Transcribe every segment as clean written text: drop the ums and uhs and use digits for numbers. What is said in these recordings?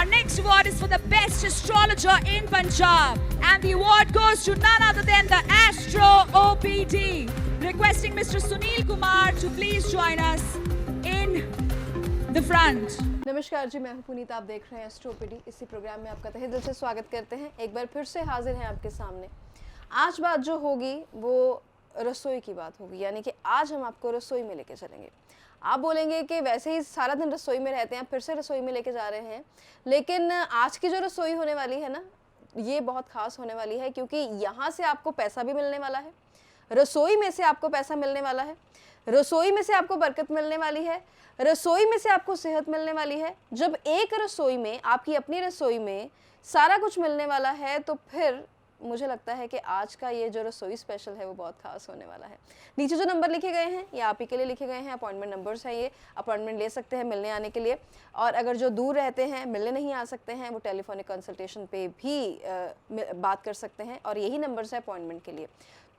Our next award is for the best astrologer in Punjab, and the award goes to none other than the Astro OPD. Requesting Mr. Sunil Kumar to please join us in the front. नमस्कार जी, मैं हूं पुनीत। आप देख रहे हैं astro OPD. इसी programme में आपका तहे दिल से स्वागत करते हैं। एक बार फिर से हाजिर हैं आपके सामने। आज बात जो होगी वो रसोई की बात होगी, यानी कि आज हम आपको रसोई में लेके चलेंगे। आप बोलेंगे कि वैसे ही सारा दिन रसोई में रहते हैं, फिर से रसोई में लेके जा रहे हैं, लेकिन आज की जो रसोई होने वाली है ना, ये बहुत खास होने वाली है, क्योंकि यहाँ से आपको पैसा भी मिलने वाला है, रसोई में से आपको पैसा मिलने वाला है, रसोई में से आपको बरकत मिलने वाली है, रसोई में से आपको सेहत मिलने वाली है। जब एक रसोई में, आपकी अपनी रसोई में सारा कुछ मिलने वाला है, तो फिर मुझे लगता है कि आज का ये जो रसोई स्पेशल है वो बहुत खास होने वाला है। नीचे जो नंबर लिखे गए हैं ये आप ही के लिए लिखे गए हैं, अपॉइंटमेंट नंबर्स हैं, ये अपॉइंटमेंट ले सकते हैं मिलने आने के लिए। और अगर जो दूर रहते हैं, मिलने नहीं आ सकते हैं, वो टेलीफोनिक कंसल्टेशन पे भी बात कर सकते हैं, और यही नंबर्स है अपॉइंटमेंट के लिए।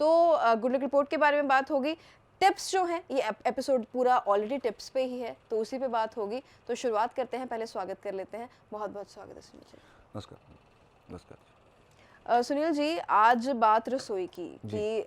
तो गुड लक रिपोर्ट के बारे में बात होगी। टिप्स जो हैं, ये एपिसोड पूरा ऑलरेडी टिप्स पे ही है, तो उसी पे बात होगी। तो शुरुआत करते हैं, पहले स्वागत कर लेते हैं। बहुत बहुत स्वागत है सुनील जी। नमस्कार। नमस्कार। सुनील जी, आज बात रसोई की कि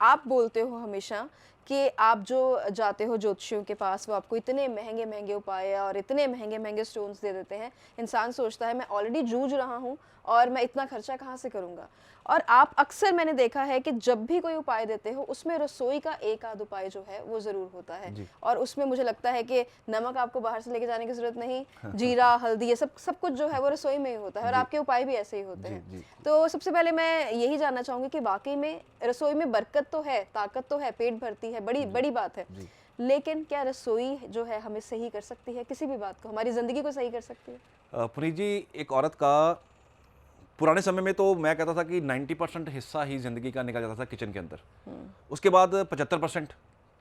आप बोलते हो हमेशा कि आप जो जाते हो ज्योतिषियों के पास, वो आपको इतने महंगे महंगे उपाय और इतने महंगे महंगे स्टोन्स दे देते हैं। इंसान सोचता है मैं ऑलरेडी जूझ रहा हूँ और मैं इतना खर्चा कहाँ से करूँगा। और आप अक्सर, मैंने देखा है कि जब भी कोई उपाय देते हो उसमें रसोई का एक आध उपाय जो है वो ज़रूर होता है। और उसमें मुझे लगता है कि नमक आपको बाहर से लेके जाने की ज़रूरत नहीं, जीरा, हल्दी, ये सब कुछ जो है वो रसोई में ही होता है, और आपके उपाय भी ऐसे ही होते हैं। तो सबसे पहले मैं यही जानना चाहूँगी कि वाकई में रसोई में बरकत तो है, ताकत तो है, पेट भरती है, बड़ी बड़ी बात है, लेकिन क्या रसोई जो है हमें सही कर सकती है, किसी भी बात को, हमारी ज़िंदगी को सही कर सकती है? पुनीत जी, एक औरत का पुराने समय में तो मैं कहता था कि 90% हिस्सा ही ज़िंदगी का निकल जाता था किचन के अंदर, उसके बाद 75%।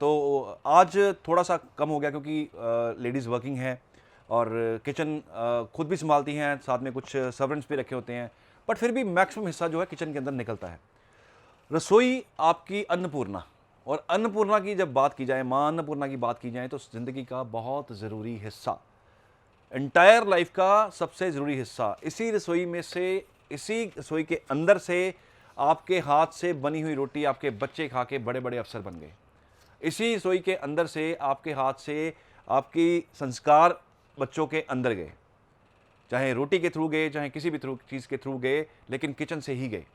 तो आज थोड़ा सा कम हो गया, क्योंकि लेडीज़ वर्किंग हैं और किचन खुद भी संभालती हैं, साथ में कुछ सर्वेंट्स भी रखे होते हैं, बट फिर भी मैक्सिमम हिस्सा जो है किचन के अंदर निकलता है। रसोई आपकी अन्नपूर्णा, और अन्नपूर्णा की जब बात की जाए, माँ अन्नपूर्णा की बात की जाए, तो ज़िंदगी का बहुत ज़रूरी हिस्सा, एंटायर लाइफ का सबसे ज़रूरी हिस्सा, इसी रसोई में से, इसी रसोई के अंदर से आपके हाथ से बनी हुई रोटी आपके बच्चे खा के बड़े बड़े अफसर बन गए। इसी रसोई के अंदर से आपके हाथ से आपकी संस्कार बच्चों के अंदर गए, चाहे रोटी के थ्रू गए, चाहे किसी भी चीज़ के थ्रू गए, लेकिन किचन से ही गए।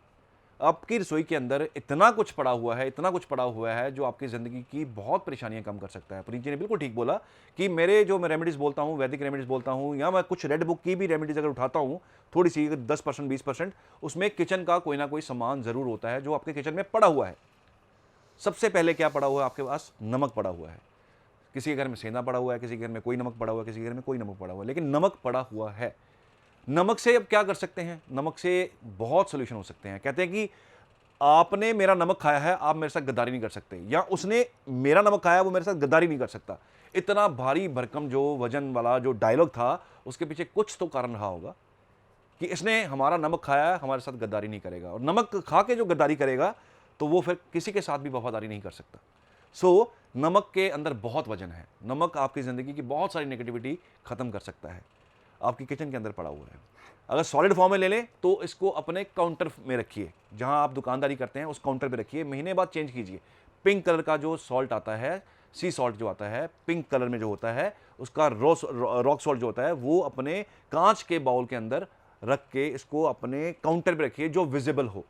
आपकी रसोई के अंदर इतना कुछ पड़ा हुआ है, इतना कुछ पड़ा हुआ है, जो आपकी ज़िंदगी की बहुत परेशानियां कम कर सकता है। पुनीत जी ने बिल्कुल ठीक बोला कि मेरे जो मैं रेमेडीज़ बोलता हूँ, वैदिक रेमेडीज़ बोलता हूँ, या मैं कुछ रेड बुक की भी रेमेडीज़ अगर उठाता हूँ, थोड़ी सी 10% 20%, उसमें किचन का कोई ना कोई सामान ज़रूर होता है जो आपके किचन में पड़ा हुआ है। सबसे पहले क्या पड़ा हुआ है आपके पास? नमक पड़ा हुआ है। किसी के घर में सेंधा पड़ा हुआ है, किसी के घर में कोई नमक पड़ा हुआ है, किसी के घर में कोई नमक पड़ा हुआ है, लेकिन नमक पड़ा हुआ है। नमक से अब क्या कर सकते हैं? नमक से बहुत सोल्यूशन हो सकते हैं। कहते हैं कि आपने मेरा नमक खाया है, आप मेरे साथ गद्दारी नहीं कर सकते, या उसने मेरा नमक खाया, वो मेरे साथ गद्दारी नहीं कर सकता। इतना भारी भरकम जो वजन वाला जो डायलॉग था, उसके पीछे कुछ तो कारण रहा होगा कि इसने हमारा नमक खाया है, हमारे साथ गद्दारी नहीं करेगा, और नमक खा के जो गद्दारी करेगा तो वो फिर किसी के साथ भी वफादारी नहीं कर सकता। सो नमक के अंदर बहुत वजन है। नमक आपकी ज़िंदगी की बहुत सारी नेगेटिविटी ख़त्म कर सकता है। आपकी किचन के अंदर पड़ा हुआ है। अगर सॉलिड फॉर्म में ले लें तो इसको अपने काउंटर में रखिए, जहां आप दुकानदारी करते हैं उस काउंटर पे रखिए, महीने बाद चेंज कीजिए। पिंक कलर का जो सॉल्ट आता है, सी सॉल्ट जो आता है, पिंक कलर में जो होता है, उसका रॉक सॉल्ट जो होता है, वो अपने कांच के बाउल के अंदर रख के इसको अपने काउंटर पे रखिए, जो विजिबल हो।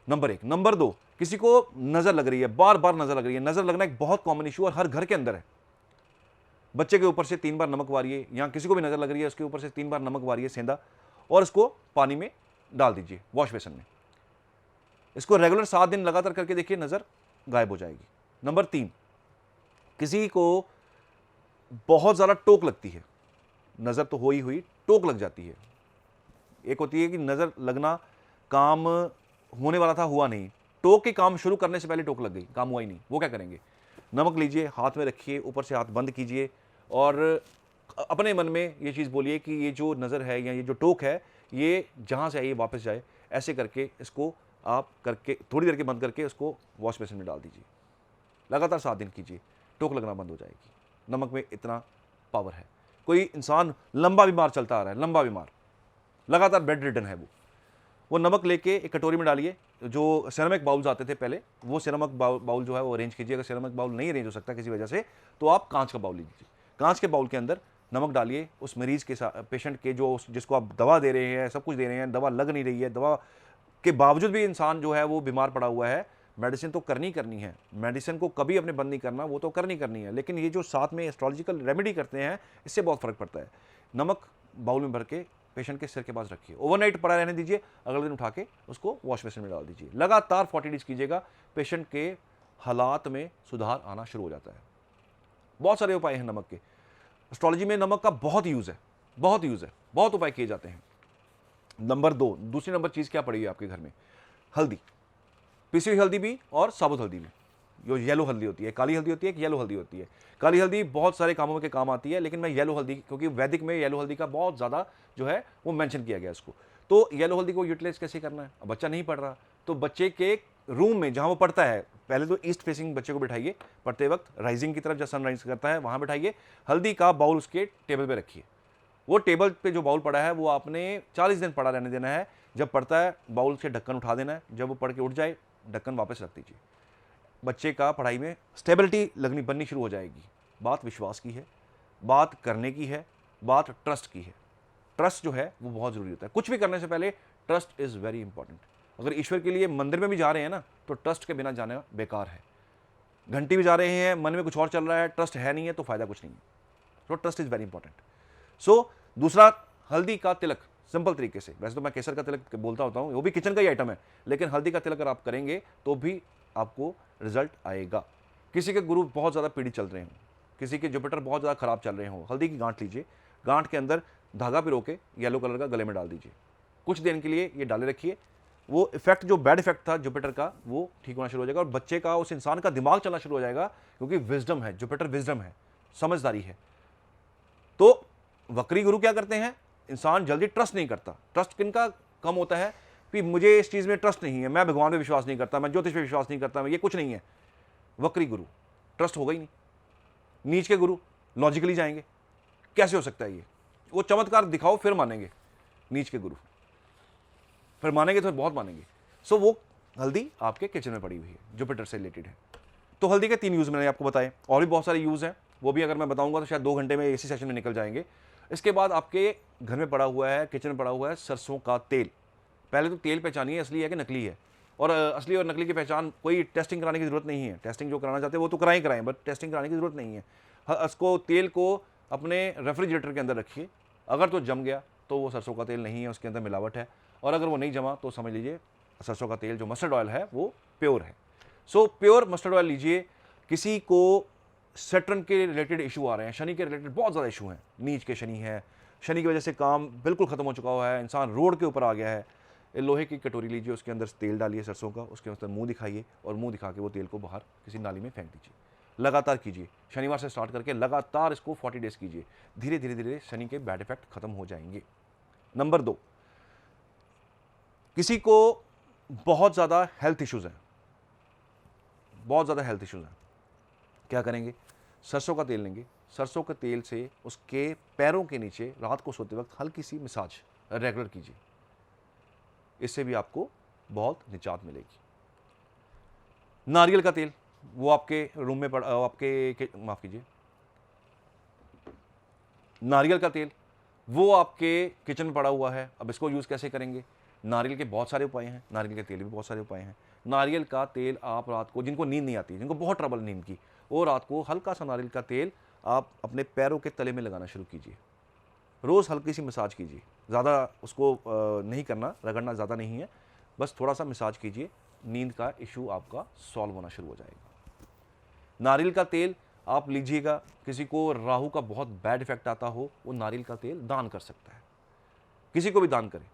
नंबर 1। नंबर 2, किसी को नज़र लग रही है, बार बार नज़र लग रही है। नज़र लगना एक बहुत कॉमन इशू और हर घर के अंदर है। बच्चे के ऊपर से 3 बार नमक वारिए, या किसी को भी नज़र लग रही है उसके ऊपर से 3 बार नमक वारिए सेंधा, और इसको पानी में डाल दीजिए, वॉश बेसन में। इसको रेगुलर 7 दिन लगातार करके देखिए, नज़र गायब हो जाएगी। नंबर 3, किसी को बहुत ज़्यादा टोक लगती है, नज़र तो हो ही हुई, टोक लग जाती है। एक होती है कि नज़र लगना, काम होने वाला था, हुआ नहीं, टोक के काम शुरू करने से पहले टोक लग गई, काम हुआ ही नहीं, वो क्या करेंगे? नमक लीजिए, हाथ में रखिए, ऊपर से हाथ बंद कीजिए, और अपने मन में ये चीज़ बोलिए कि ये जो नज़र है या ये जो टोक है, ये जहाँ से आई ये वापस जाए। ऐसे करके इसको आप करके थोड़ी देर के बंद करके उसको वॉश बेसिन में डाल दीजिए। लगातार 7 दिन कीजिए, टोक लगना बंद हो जाएगी। नमक में इतना पावर है। कोई इंसान लंबा बीमार चलता आ रहा है, लंबा बीमार, लगातार बेड रिडन है, वो नमक लेके एक कटोरी में डालिए। जो सिरेमिक बाउल्स आते थे पहले, वो सिरेमिक बाउल जो है वो अरेंज कीजिए। अगर सिरेमिक बाउल नहीं अरेंज हो सकता किसी वजह से, तो आप कांच का बाउल लीजिए। कांच के बाउल के अंदर नमक डालिए। उस मरीज के साथ, पेशेंट के, जो जिसको आप दवा दे रहे हैं, सब कुछ दे रहे हैं, दवा लग नहीं रही है, दवा के बावजूद भी इंसान जो है वो बीमार पड़ा हुआ है, मेडिसिन तो करनी है, मेडिसिन को कभी अपने बंद नहीं करना, वो तो करनी है, लेकिन ये जो साथ में एस्ट्रोलॉजिकल रेमेडी करते हैं, इससे बहुत फर्क पड़ता है। नमक बाउल में भर के पेशेंट के सिर के पास रखिए, ओवरनाइट पड़ा रहने दीजिए, अगले दिन उठा के उसको वॉश बेसिन में डाल दीजिए। लगातार 40 डेज कीजिएगा, पेशेंट के हालात में सुधार आना शुरू हो जाता है। बहुत सारे उपाय हैं नमक के। एस्ट्रोलॉजी में नमक का बहुत यूज़ है, बहुत उपाय किए जाते हैं। नंबर 2, दूसरी नंबर चीज़ क्या पड़ी है आपके घर में? हल्दी, पिसी हुई हल्दी भी और साबुत हल्दी भी। जो येलो हल्दी होती है, काली हल्दी होती है, एक येलो हल्दी होती है। काली हल्दी बहुत सारे कामों के काम आती है, लेकिन मैं येलो हल्दी, क्योंकि वैदिक में येलो हल्दी का बहुत ज़्यादा जो है वो मेंशन किया गया इसको। तो येलो हल्दी को यूटिलाइज कैसे करना है? अब बच्चा नहीं पढ़ रहा, तो बच्चे के रूम में जहाँ वो पढ़ता है, पहले तो ईस्ट फेसिंग बच्चे को बिठाइए, पढ़ते वक्त राइजिंग की तरफ जब सनराइज करता है वहाँ बिठाइए। हल्दी का बाउल उसके टेबल पर रखिए। वो टेबल पे जो बाउल पड़ा है वो आपने 40 दिन पड़ा रहने देना है। जब पड़ता है बाउल से ढक्कन उठा देना है, जब वो पढ़ के उठ जाए ढक्कन वापस रख दीजिए। बच्चे का पढ़ाई में स्टेबिलिटी बननी शुरू हो जाएगी। बात विश्वास की है, बात करने की है, बात ट्रस्ट की है। ट्रस्ट जो है वो बहुत ज़रूरी होता है। कुछ भी करने से पहले ट्रस्ट इज़ वेरी इंपॉर्टेंट। अगर ईश्वर के लिए मंदिर में भी जा रहे हैं ना, तो ट्रस्ट के बिना जाना बेकार है। घंटी भी जा रहे हैं, मन में कुछ और चल रहा है, ट्रस्ट है नहीं है, तो फ़ायदा कुछ नहीं है। तो ट्रस्ट इज़ वेरी इंपॉर्टेंट। सो दूसरा, हल्दी का तिलक सिंपल तरीके से, वैसे तो मैं केसर का तिलक बोलता होता हूँ, वो भी किचन का ही आइटम है, लेकिन हल्दी का तिलक अगर आप करेंगे तो भी आपको रिजल्ट आएगा। किसी के गुरु बहुत ज़्यादा पीढ़ी चल रहे हों, किसी के जुपिटर बहुत ज़्यादा खराब चल रहे हों, हल्दी की गांठ लीजिए, गांठ के अंदर धागा पिरो के येलो कलर का गले में डाल दीजिए। कुछ दिन के लिए ये डाले रखिए। वो इफेक्ट, जो बैड इफेक्ट था जुपिटर का, वो ठीक होना शुरू हो जाएगा और बच्चे का, उस इंसान का दिमाग चलना शुरू हो जाएगा, क्योंकि विजडम है, जुपिटर विजडम है, समझदारी है। तो वक्री गुरु क्या करते हैं? इंसान जल्दी ट्रस्ट नहीं करता। ट्रस्ट किनका कम होता है कि मुझे इस चीज़ में ट्रस्ट नहीं है, मैं भगवान पे विश्वास नहीं करता, मैं ज्योतिष पे विश्वास नहीं करता, मैं ये कुछ नहीं है। वक्री गुरु, ट्रस्ट होगा ही नहीं। नीच के गुरु लॉजिकली जाएंगे, कैसे हो सकता है ये? वो चमत्कार दिखाओ फिर मानेंगे। नीच के गुरु फिर मानेंगे तो बहुत मानेंगे। सो वो हल्दी आपके किचन में पड़ी हुई है, जुपिटर से रिलेटेड है। तो हल्दी के 3 यूज़ मैंने आपको बताए, और भी बहुत सारे यूज़ हैं, वो भी अगर मैं बताऊंगा तो शायद 2 घंटे में इसी सेशन में निकल जाएंगे। इसके बाद आपके घर में पड़ा हुआ है, किचन में पड़ा हुआ है सरसों का तेल। पहले तो तेल पहचानिए असली है कि नकली है, और असली और नकली की पहचान कोई टेस्टिंग कराने की ज़रूरत नहीं है। टेस्टिंग जो कराना चाहते हैं वो तो कराएं, बट टेस्टिंग कराने की ज़रूरत नहीं है। इसको, तेल को अपने रेफ्रिजरेटर के अंदर रखिए। अगर तो जम गया तो वो सरसों का तेल नहीं है, उसके अंदर मिलावट है, और अगर वो नहीं जमा तो समझ लीजिए सरसों का तेल जो मस्टर्ड ऑयल है वो प्योर है। सो प्योर मस्टर्ड ऑयल लीजिए। किसी को सैटर्न के रिलेटेड इशू आ रहे हैं, शनि के रिलेटेड बहुत ज़्यादा इशू हैं, नीच के शनि है, शनि की वजह से काम बिल्कुल ख़त्म हो चुका हुआ है, इंसान रोड के ऊपर आ गया है, लोहे की कटोरी लीजिए, उसके अंदर तेल डालिए सरसों का, उसके अंदर मुंह दिखाइए और मुंह दिखा के वो तेल को बाहर किसी नाली में फेंक दीजिए। लगातार कीजिए, शनिवार से स्टार्ट करके लगातार इसको 40 डेज कीजिए। धीरे धीरे धीरे शनि के बैड इफेक्ट खत्म हो जाएंगे। नंबर 2, किसी को बहुत ज़्यादा हेल्थ इश्यूज़ हैं, क्या करेंगे? सरसों का तेल लेंगे, सरसों के तेल से उसके पैरों के नीचे रात को सोते वक्त हल्की सी मसाज रेगुलर कीजिए। इससे भी आपको बहुत निजात मिलेगी। नारियल का तेल, वो आपके रूम में माफ़ कीजिए, नारियल का तेल वो आपके किचन में पड़ा हुआ है। अब इसको यूज़ कैसे करेंगे? नारियल के बहुत सारे उपाय हैं, नारियल के तेल भी बहुत सारे उपाय हैं। नारियल का तेल आप रात को, जिनको नींद नहीं आती, जिनको बहुत ट्रबल नींद की, वो रात को हल्का सा नारियल का तेल आप अपने पैरों के तले में लगाना शुरू कीजिए। रोज़ हल्की सी मसाज कीजिए, ज़्यादा उसको नहीं करना, रगड़ना ज़्यादा नहीं है, बस थोड़ा सा मसाज कीजिए, नींद का इशू आपका सॉल्व होना शुरू हो जाएगा। नारियल का तेल आप लीजिएगा। किसी को राहु का बहुत बैड इफेक्ट आता हो, वो नारियल का तेल दान कर सकता है, किसी को भी दान करें।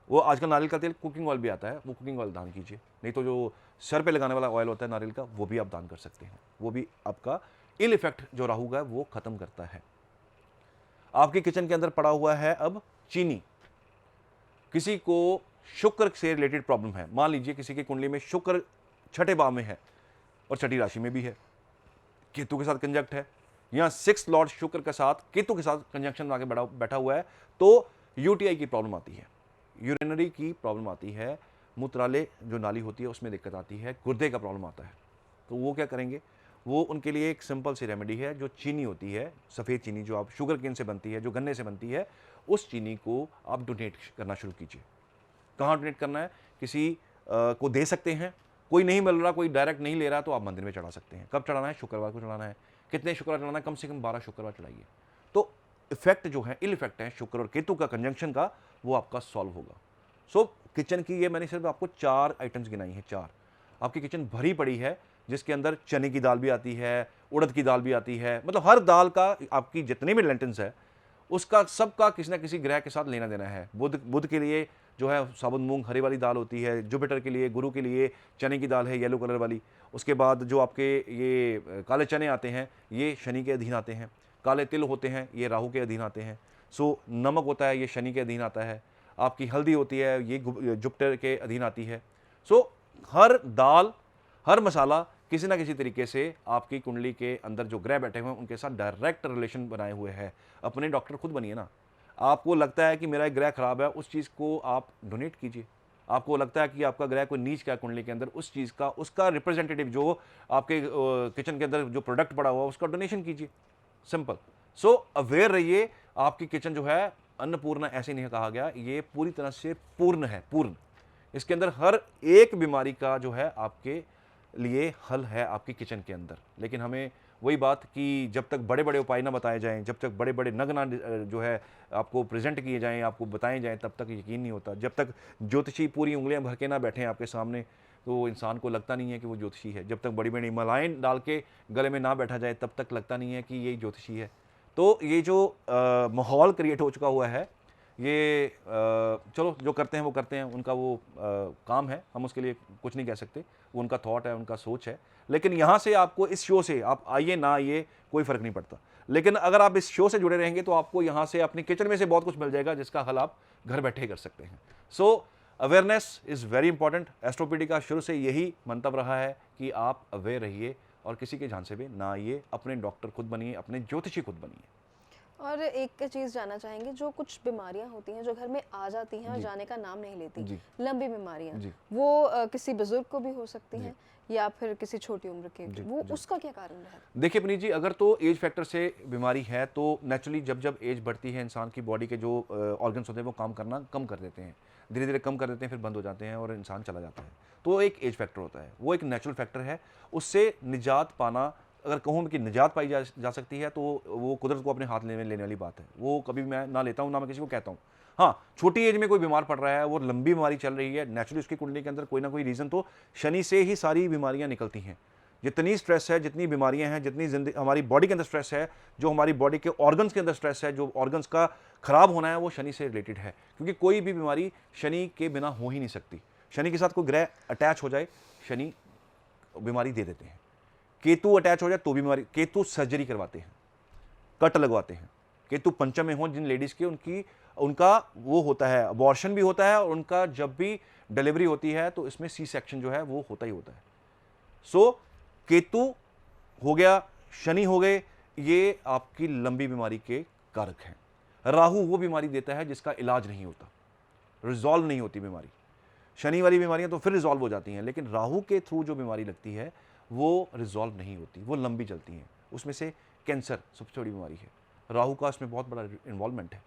वो आजकल नारियल का तेल कुकिंग ऑयल भी आता है, वो कुकिंग ऑयल दान कीजिए। नहीं तो जो सर पे लगाने वाला ऑयल होता है नारियल का, वो भी आप दान कर सकते हैं। वो भी आपका इल इफेक्ट जो राहु का है वो खत्म करता है। आपके किचन के अंदर पड़ा हुआ है अब चीनी। किसी को शुक्र से रिलेटेड प्रॉब्लम है, मान लीजिए किसी की कुंडली में शुक्र 6ठे भाव में है और 6ठी राशि में भी है, केतु के साथ कंजक्ट है, यहाँ 6 लॉर्ड शुक्र के साथ केतु के साथ कंजंक्शन में आके बैठा हुआ है, तो यूटीआई की प्रॉब्लम आती है, यूरिनरी की प्रॉब्लम आती है, मूत्रालय जो नाली होती है उसमें दिक्कत आती है, गुर्दे का प्रॉब्लम आता है। तो वो क्या करेंगे, वो उनके लिए एक सिंपल सी रेमेडी है, जो चीनी होती है, सफ़ेद चीनी जो आप शुगर केन से बनती है, जो गन्ने से बनती है, उस चीनी को आप डोनेट करना शुरू कीजिए। कहाँ डोनेट करना है, किसी को दे सकते हैं, कोई नहीं मिल रहा, कोई डायरेक्ट नहीं ले रहा, तो आप मंदिर में चढ़ा सकते हैं। कब चढ़ाना है, शुक्रवार को चढ़ाना है। कितने शुक्रवार चढ़ाना है, कम से कम 12 शुक्रवार चढ़ाइए। तो इफेक्ट जो है, इल इफेक्ट है शुक्र और केतु का कंजंक्शन का, वो आपका सॉल्व होगा। सो किचन की ये मैंने सिर्फ आपको 4 आइटम्स गिनाई हैं, 4। आपकी किचन भरी पड़ी है, जिसके अंदर चने की दाल भी आती है, उड़द की दाल भी आती है, मतलब हर दाल का आपकी जितने भी लेंटेंस है उसका सबका किसी ना किसी ग्रह के साथ लेना देना है। बुध के लिए जो है साबुत मूंग हरी वाली दाल होती है, जुपिटर के लिए, गुरु के लिए चने की दाल है येलो कलर वाली। उसके बाद जो आपके ये काले चने आते हैं, ये शनि के अधीन आते हैं। काले तिल होते हैं, ये राहु के अधीन आते हैं। सो नमक होता है, ये शनि के अधीन आता है। आपकी हल्दी होती है, ये जुपिटर के अधीन आती है। सो हर दाल, हर मसाला किसी ना किसी तरीके से आपकी कुंडली के अंदर जो ग्रह बैठे हुए हैं उनके साथ डायरेक्ट रिलेशन बनाए हुए हैं। अपने डॉक्टर खुद बनिए ना। आपको लगता है कि मेरा एक ग्रह खराब है, उस चीज़ को आप डोनेट कीजिए। आपको लगता है कि आपका ग्रह कोई नीच क्या कुंडली के अंदर, उस चीज़ का, उसका रिप्रेजेंटेटिव जो आपके किचन के अंदर जो प्रोडक्ट पड़ा हुआ उसका डोनेशन कीजिए। सिंपल। सो अवेयर रहिए। आपकी किचन जो है अन्नपूर्णा ऐसे नहीं कहा गया, ये पूरी तरह से पूर्ण है, पूर्ण। इसके अंदर हर एक बीमारी का जो है आपके लिए हल है आपकी किचन के अंदर। लेकिन हमें वही बात कि जब तक बड़े बड़े उपाय ना बताए जाएं, जब तक बड़े बड़े नग ना जो है आपको प्रेजेंट किए जाएं, आपको बताए जाएं, तब तक यकीन नहीं होता। जब तक ज्योतिषी पूरी उंगलियां भर के ना बैठें आपके सामने, तो इंसान को लगता नहीं है कि वो ज्योतिषी है। जब तक बड़ी बड़ी मालाएं डाल के गले में ना बैठा जाए, तब तक लगता नहीं है कि ये ज्योतिषी है। तो ये जो माहौल क्रिएट हो चुका हुआ है, ये चलो जो करते हैं वो करते हैं, उनका वो काम है, हम उसके लिए कुछ नहीं कह सकते। वो उनका थॉट है, उनका सोच है। लेकिन यहाँ से आपको, इस शो से आप आइए ना आइए कोई फ़र्क नहीं पड़ता। लेकिन अगर आप इस शो से जुड़े रहेंगे तो आपको यहाँ से अपनी किचन में से बहुत कुछ मिल जाएगा, जिसका हल आप घर बैठे ही कर सकते हैं। So awareness is very important. एस्ट्रोपीडी का शुरू से यही मंतव्य रहा है कि आप अवेयर रहिए और किसी के झांसे में ना आइए। अपने डॉक्टर खुद बनिए, अपने ज्योतिषी खुद बनिए। और एक चीज़ जानना चाहेंगे, जो कुछ बीमारियां होती हैं जो घर में आ जाती हैं और जाने का नाम नहीं लेती, लंबी बीमारियां, वो किसी बुजुर्ग को भी हो सकती हैं या फिर किसी छोटी उम्र के, वो उसका क्या कारण है? देखिए पुनीत जी, अगर तो एज फैक्टर से बीमारी है तो नेचुरली जब जब एज बढ़ती है, इंसान की बॉडी के जो ऑर्गन्स होते हैं वो काम करना कम कर देते हैं, धीरे धीरे कम कर देते हैं, फिर बंद हो जाते हैं और इंसान चला जाता है। तो एक एज फैक्टर होता है, वो एक नेचुरल फैक्टर है। उससे निजात पाना, अगर कहूँ कि निजात पाई जा सकती है, तो वो कुदरत को अपने हाथ में लेने वाली बात है। वो कभी मैं ना लेता हूँ, ना मैं किसी को कहता हूँ। हाँ, छोटी एज में कोई बीमार पड़ रहा है, वो लंबी बीमारी चल रही है, नेचुरली उसकी कुंडली के अंदर कोई ना कोई रीज़न, तो शनि से ही सारी बीमारियाँ निकलती हैं। जितनी स्ट्रेस है, जितनी बीमारियाँ हैं, जितनी जिंदगी हमारी बॉडी के अंदर स्ट्रेस है, जो हमारी बॉडी के ऑर्गन्स के अंदर स्ट्रेस है, जो ऑर्गन्स का खराब होना है, वो शनि से रिलेटेड है। क्योंकि कोई भी बीमारी शनि के बिना हो ही नहीं सकती। शनि के साथ कोई ग्रह अटैच हो जाए, शनि बीमारी दे देते हैं। केतु अटैच हो जाए तो भी बीमारी। केतु सर्जरी करवाते हैं, कट लगवाते हैं। केतु पंचम में हो जिन लेडीज़ के, उनका वो होता है, अबॉर्शन भी होता है, और उनका जब भी डिलीवरी होती है तो इसमें सी सेक्शन जो है वो होता ही होता है। सो केतु हो गया, शनि हो गए, ये आपकी लंबी बीमारी के कारक हैं। राहु वो बीमारी देता है जिसका इलाज नहीं होता, रिजॉल्व नहीं होती बीमारी। शनि वाली बीमारियां तो फिर रिजॉल्व हो जाती हैं, लेकिन राहु के थ्रू जो बीमारी लगती है वो रिजॉल्व नहीं होती, वो लंबी चलती हैं। उसमें से कैंसर सबसे बड़ी बीमारी है, राहु का इसमें बहुत बड़ा इन्वॉल्वमेंट है।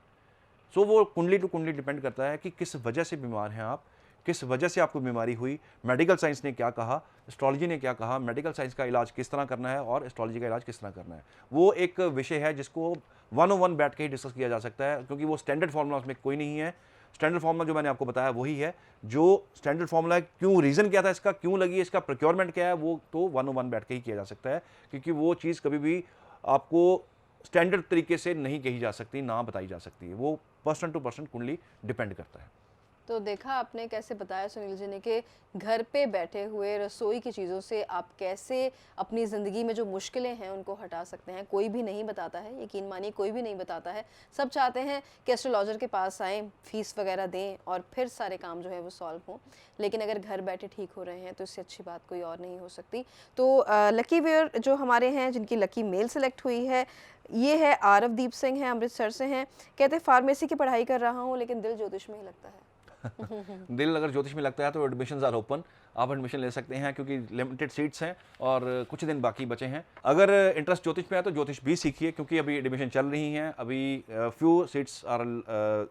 सो वो कुंडली टू कुंडली डिपेंड करता है कि किस वजह से बीमार हैं आप, किस वजह से आपको बीमारी हुई, मेडिकल साइंस ने क्या कहा, एस्ट्रोलॉजी ने क्या कहा, मेडिकल साइंस का इलाज किस तरह करना है और एस्ट्रोलॉजी का इलाज किस तरह करना है। वो एक विषय है जिसको 101 बैठ के ही डिस्कस किया जा सकता है, क्योंकि वो स्टैंडर्ड फार्मूला उसमें कोई नहीं है। स्टैंडर्ड फार्मूला जो मैंने आपको बताया वही है, जो स्टैंडर्ड फार्मूला है, क्यों, रीज़न क्या था इसका, क्यों लगी, इसका प्रोक्योरमेंट क्या है, वो तो 101 बैठ के ही किया जा सकता है। क्योंकि वो चीज़ कभी भी आपको स्टैंडर्ड तरीके से नहीं कही जा सकती, ना बताई जा सकती है। वो पर्सन टू पर्सन कुंडली डिपेंड करता है। तो देखा आपने कैसे बताया सुनील जी ने कि घर पे बैठे हुए रसोई की चीज़ों से आप कैसे अपनी ज़िंदगी में जो मुश्किलें हैं उनको हटा सकते हैं। कोई भी नहीं बताता है, यकीन मानिए कोई भी नहीं बताता है। सब चाहते हैं कि एस्ट्रोलॉजर के पास आएँ, फीस वगैरह दें और फिर सारे काम जो है वो सॉल्व हों। लेकिन अगर घर बैठे ठीक हो रहे हैं तो इससे अच्छी बात कोई और नहीं हो सकती। तो लकी वेयर जो हमारे हैं, जिनकी लकी मेल सेलेक्ट हुई है, ये है आरवदीप सिंह हैं, अमृतसर से हैं। कहते हैं फार्मेसी की पढ़ाई कर रहा हूँ लेकिन दिल ज्योतिष में ही लगता है। दिल अगर ज्योतिष में लगता है तो एडमिशन आर ओपन, आप एडमिशन ले सकते हैं क्योंकि लिमिटेड सीट्स हैं और कुछ दिन बाकी बचे हैं। अगर इंटरेस्ट ज्योतिष में है तो ज्योतिष भी सीखिए क्योंकि अभी एडमिशन चल रही हैं, अभी फ्यू सीट्स आर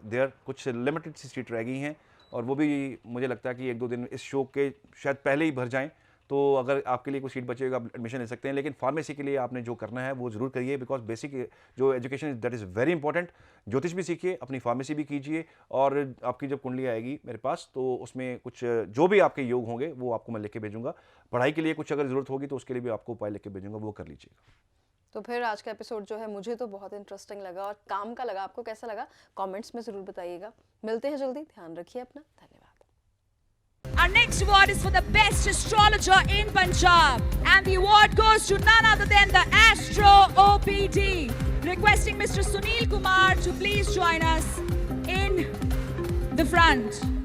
देयर, कुछ लिमिटेड सी सीट रह गई हैं और वो भी मुझे लगता है कि 1-2 दिन इस शो के शायद पहले ही भर जाएं। तो अगर आपके लिए कोई सीट बचेगा आप एडमिशन ले सकते हैं, लेकिन फार्मेसी के लिए आपने जो करना है वो ज़रूर करिए बिकॉज बेसिक जो education is that is very important. ज्योतिष भी सीखिए, अपनी फार्मेसी भी कीजिए और आपकी जब कुंडली आएगी मेरे पास तो उसमें कुछ जो भी आपके योग होंगे वो आपको मैं लिख के भेजूंगा। पढ़ाई के लिए कुछ अगर ज़रूरत होगी तो उसके लिए भी आपको उपाय लिख के भेजूंगा, वो कर लीजिएगा। तो फिर आज का एपिसोड जो है मुझे तो बहुत इंटरेस्टिंग लगा और काम का लगा। आपको कैसा लगा कमेंट्स में ज़रूर बताइएगा। मिलते हैं जल्दी, ध्यान रखिए अपना, धन्यवाद। Our next award is for the best astrologer in Punjab, and the award goes to none other than the Astro OPD. Requesting Mr. Sunil Kumar to please join us in the front.